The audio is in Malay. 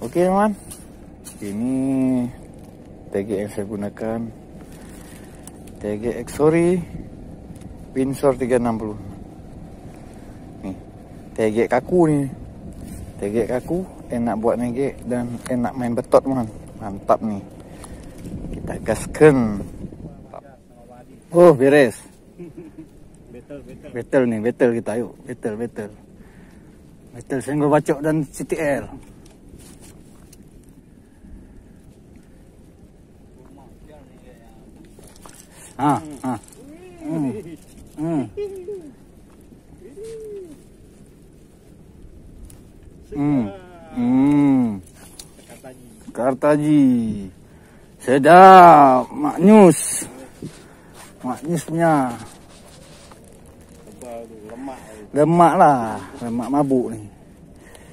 Oke teman, ini TG yang saya gunakan, TG Exori Windsor 360. Nih, TG kaku nih, TG kaku, enak buat nege dan enak main betot teman, mantap nih. Kita gaskan. Oh beres. Battle nih, battle kita yuk, battle Senggol Bacok dan CTL. Kartaji. Sedap, maknyus punya. Lemak lah, lemak mabuk nih.